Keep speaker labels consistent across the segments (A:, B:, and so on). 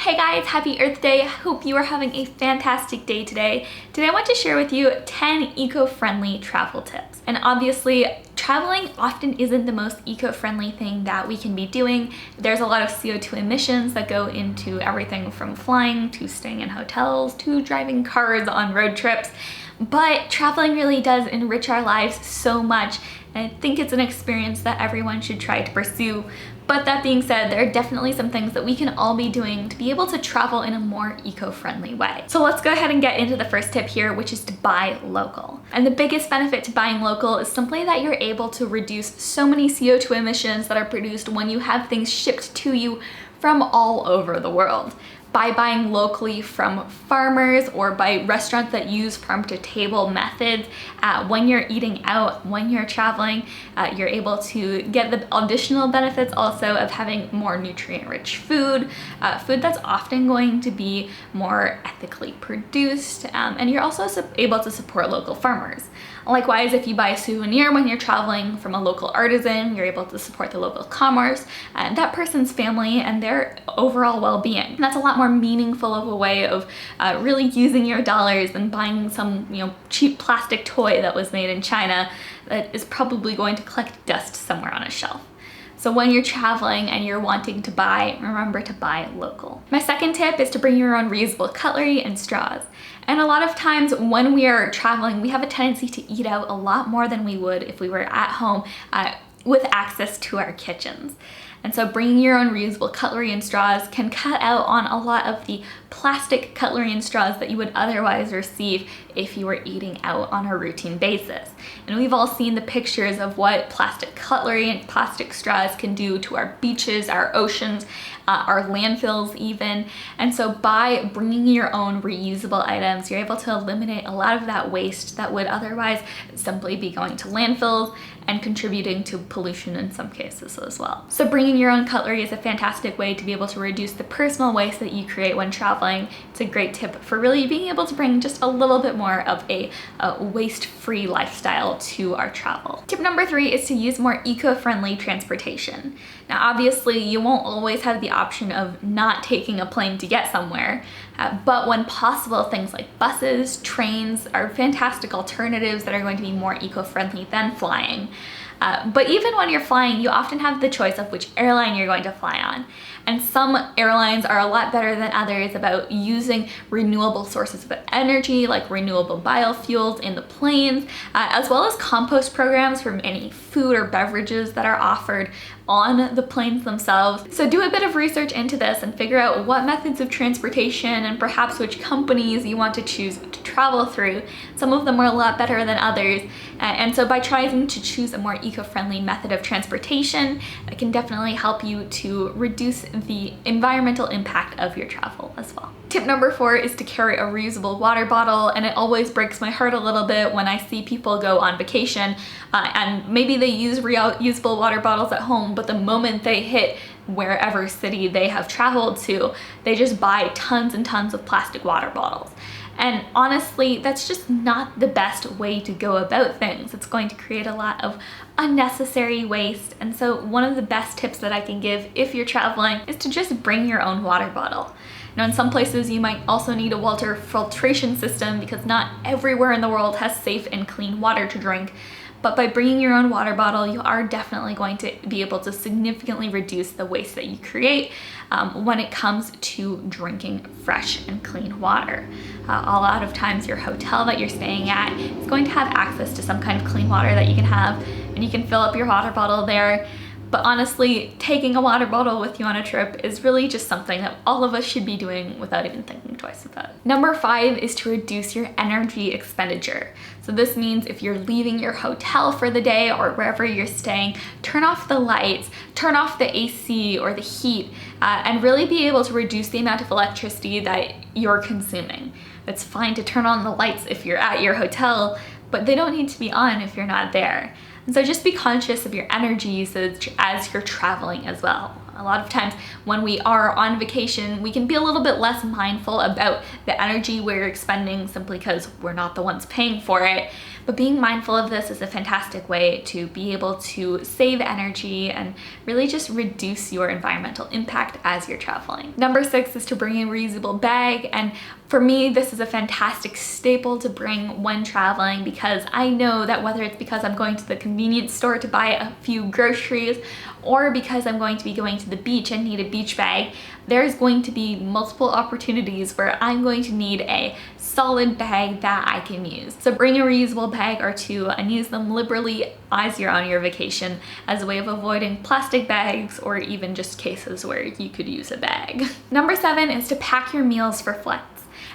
A: Hey guys, happy Earth Day. Hope you are having a fantastic day today. Today I want to share with you 10 eco-friendly travel tips. And obviously, traveling often isn't the most eco-friendly thing that we can be doing. There's a lot of CO2 emissions that go into everything from flying to staying in hotels to driving cars on road trips. But traveling really does enrich our lives so much, and I think it's an experience that everyone should try to pursue. But that being said, there are definitely some things that we can all be doing to be able to travel in a more eco-friendly way. So let's go ahead and get into the first tip here, which is to buy local. And the biggest benefit to buying local is simply that you're able to reduce so many CO2 emissions that are produced when you have things shipped to you from all over the world. By buying locally from farmers or by restaurants that use farm-to-table methods, when you're eating out, when you're traveling, you're able to get the additional benefits also of having more nutrient-rich food, food that's often going to be more ethically produced, and you're also able to support local farmers. Likewise, if you buy a souvenir when you're traveling from a local artisan, you're able to support the local commerce, that person's family, and their overall well-being. And that's a lot more meaningful of a way of really using your dollars than buying some cheap plastic toy that was made in China that is probably going to collect dust somewhere on a shelf. So when you're traveling and you're wanting to buy, remember to buy local. My second tip is to bring your own reusable cutlery and straws. And a lot of times when we are traveling, we have a tendency to eat out a lot more than we would if we were at home with access to our kitchens. And so bringing your own reusable cutlery and straws can cut out on a lot of the plastic cutlery and straws that you would otherwise receive if you were eating out on a routine basis. And we've all seen the pictures of what plastic cutlery and plastic straws can do to our beaches, our oceans, our landfills even. And so by bringing your own reusable items, you're able to eliminate a lot of that waste that would otherwise simply be going to landfills and contributing to pollution in some cases as well. So bringing your own cutlery is a fantastic way to be able to reduce the personal waste that you create when traveling. It's a great tip for really being able to bring just a little bit more of a waste-free lifestyle to our travel. Tip number 3 is to use more eco-friendly transportation. Now obviously you won't always have the option of not taking a plane to get somewhere, but when possible, things like buses, trains are fantastic alternatives that are going to be more eco-friendly than flying. But even when you're flying, you often have the choice of which airline you're going to fly on. And some airlines are a lot better than others about using renewable sources of energy, like renewable biofuels in the planes, as well as compost programs for any food or beverages that are offered on the planes themselves. So do a bit of research into this and figure out what methods of transportation and perhaps which companies you want to choose to travel through. Some of them are a lot better than others. And so by trying to choose a more eco-friendly method of transportation, it can definitely help you to reduce the environmental impact of your travel as well. Tip number 4 is to carry a reusable water bottle, and it always breaks my heart a little bit when I see people go on vacation and maybe they use reusable water bottles at home, but the moment they hit wherever city they have traveled to, they just buy tons and tons of plastic water bottles. And honestly, that's just not the best way to go about things. It's going to create a lot of unnecessary waste. And so one of the best tips that I can give if you're traveling is to just bring your own water bottle. Now in some places you might also need a water filtration system because not everywhere in the world has safe and clean water to drink. But by bringing your own water bottle, you are definitely going to be able to significantly reduce the waste that you create when it comes to drinking fresh and clean water. A lot of times your hotel that you're staying at is going to have access to some kind of clean water that you can have, and you can fill up your water bottle there. But honestly, taking a water bottle with you on a trip is really just something that all of us should be doing without even thinking twice about it. Number 5 is to reduce your energy expenditure. So this means if you're leaving your hotel for the day or wherever you're staying, turn off the lights, turn off the AC or the heat, and really be able to reduce the amount of electricity that you're consuming. It's fine to turn on the lights if you're at your hotel, but they don't need to be on if you're not there. And so just be conscious of your energy usage as you're traveling as well. A lot of times when we are on vacation, we can be a little bit less mindful about the energy we're expending simply because we're not the ones paying for it. But being mindful of this is a fantastic way to be able to save energy and really just reduce your environmental impact as you're traveling. Number 6 is to bring a reusable bag, and for me, this is a fantastic staple to bring when traveling, because I know that whether it's because I'm going to the convenience store to buy a few groceries or because I'm going to be going to the beach and need a beach bag, there's going to be multiple opportunities where I'm going to need a solid bag that I can use. So bring a reusable bag or two and use them liberally as you're on your vacation as a way of avoiding plastic bags or even just cases where you could use a bag. Number 7 is to pack your meals for flights.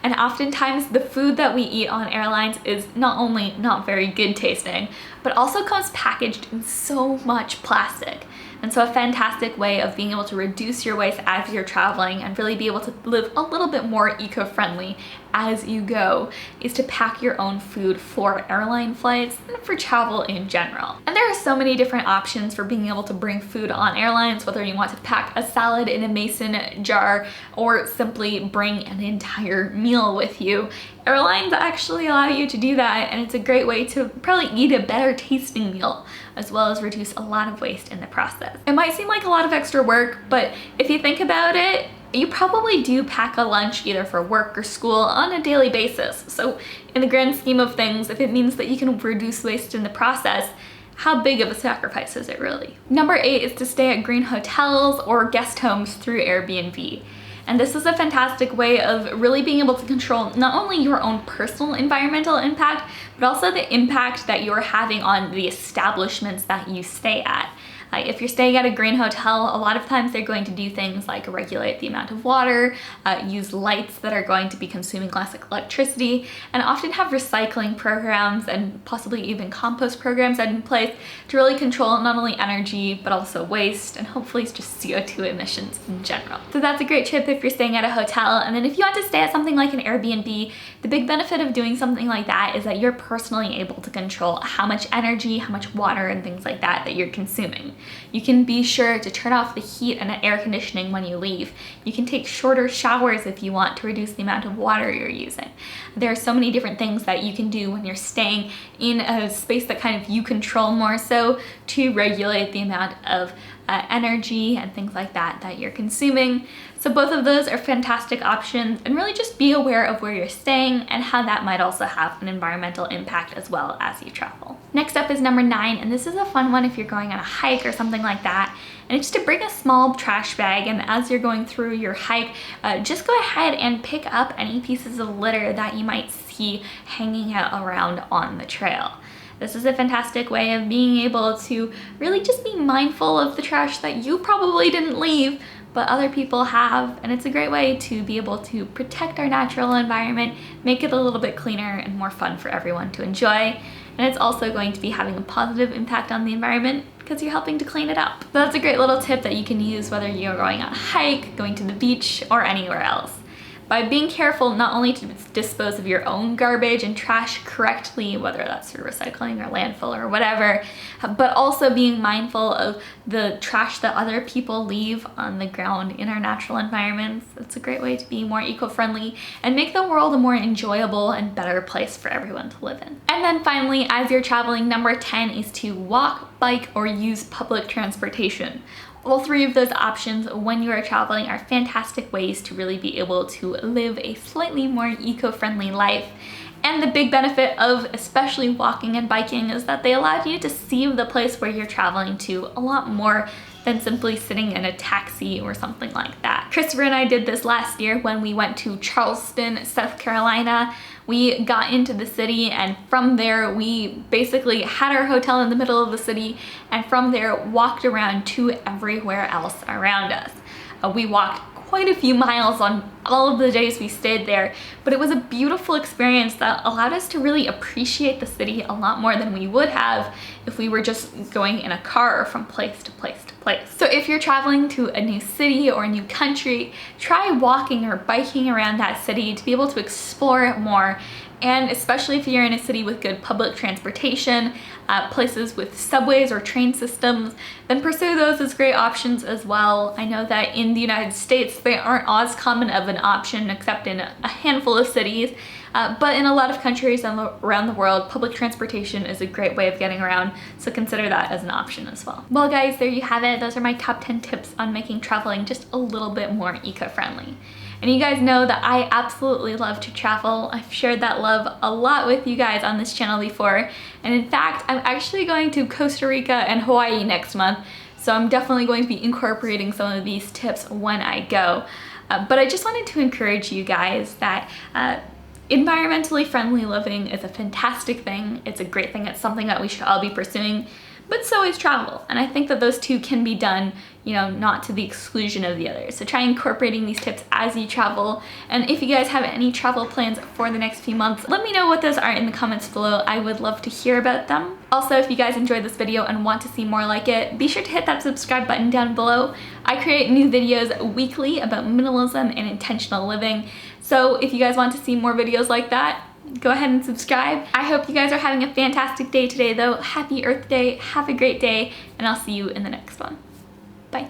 A: And oftentimes the food that we eat on airlines is not only not very good tasting, but also comes packaged in so much plastic. And so a fantastic way of being able to reduce your waste as you're traveling and really be able to live a little bit more eco-friendly as you go is to pack your own food for airline flights and for travel in general. And there are so many different options for being able to bring food on airlines, whether you want to pack a salad in a mason jar or simply bring an entire meal with you. Airlines actually allow you to do that, and it's a great way to probably eat a better tasting meal as well as reduce a lot of waste in the process. It might seem like a lot of extra work, but if you think about it, you probably do pack a lunch either for work or school on a daily basis. So in the grand scheme of things, if it means that you can reduce waste in the process, how big of a sacrifice is it really? Number 8 is to stay at green hotels or guest homes through Airbnb. And this is a fantastic way of really being able to control not only your own personal environmental impact, but also the impact that you're having on the establishments that you stay at. If you're staying at a green hotel, a lot of times they're going to do things like regulate the amount of water, use lights that are going to be consuming less electricity, and often have recycling programs and possibly even compost programs in place to really control not only energy, but also waste and hopefully just CO2 emissions in general. So that's a great tip if you're staying at a hotel. And then if you want to stay at something like an Airbnb, the big benefit of doing something like that is that you're personally able to control how much energy, how much water, and things like that you're consuming. You can be sure to turn off the heat and air conditioning when you leave. You can take shorter showers if you want to reduce the amount of water you're using. There are so many different things that you can do when you're staying in a space that kind of you control more so to regulate the amount of energy and things like that you're consuming. So both of those are fantastic options, and really just be aware of where you're staying and how that might also have an environmental impact as well as you travel. Next up is number 9, and this is a fun one if you're going on a hike or something like that. And it's to bring a small trash bag, and as you're going through your hike, just go ahead and pick up any pieces of litter that you might see hanging out around on the trail. This is a fantastic way of being able to really just be mindful of the trash that you probably didn't leave, but other people have, and it's a great way to be able to protect our natural environment, make it a little bit cleaner and more fun for everyone to enjoy. And it's also going to be having a positive impact on the environment because you're helping to clean it up. So that's a great little tip that you can use whether you're going on a hike, going to the beach, or anywhere else. By being careful not only to dispose of your own garbage and trash correctly, whether that's through recycling or landfill or whatever, but also being mindful of the trash that other people leave on the ground in our natural environments. It's a great way to be more eco-friendly and make the world a more enjoyable and better place for everyone to live in. And then finally, as you're traveling, number 10 is to walk, bike, or use public transportation. All 3 of those options when you are traveling are fantastic ways to really be able to live a slightly more eco-friendly life. And the big benefit of especially walking and biking is that they allow you to see the place where you're traveling to a lot more than simply sitting in a taxi or something like that. Christopher and I did this last year when we went to Charleston, South Carolina. We got into the city, and from there we basically had our hotel in the middle of the city, and from there walked around to everywhere else around us. We walked quite a few miles on all of the days we stayed there, but it was a beautiful experience that allowed us to really appreciate the city a lot more than we would have if we were just going in a car from place to place to place. So if you're traveling to a new city or a new country, try walking or biking around that city to be able to explore it more And especially if you're in a city with good public transportation, places with subways or train systems, then pursue those as great options as well. I know that in the United States, they aren't as common of an option except in a handful of cities. But in a lot of countries around the world, public transportation is a great way of getting around, so consider that as an option as well. Well guys, there you have it. Those are my top 10 tips on making traveling just a little bit more eco-friendly. And you guys know that I absolutely love to travel. I've shared that love a lot with you guys on this channel before. And in fact, I'm actually going to Costa Rica and Hawaii next month, so I'm definitely going to be incorporating some of these tips when I go. But I just wanted to encourage you guys that environmentally friendly living is a fantastic thing. It's a great thing. It's something that we should all be pursuing, but so is travel. And I think that those two can be done, you know, not to the exclusion of the other. So try incorporating these tips as you travel. And if you guys have any travel plans for the next few months, let me know what those are in the comments below. I would love to hear about them. Also, if you guys enjoyed this video and want to see more like it, be sure to hit that subscribe button down below. I create new videos weekly about minimalism and intentional living. So if you guys want to see more videos like that, go ahead and subscribe. I hope you guys are having a fantastic day today though. Happy Earth Day, have a great day, and I'll see you in the next one. Bye.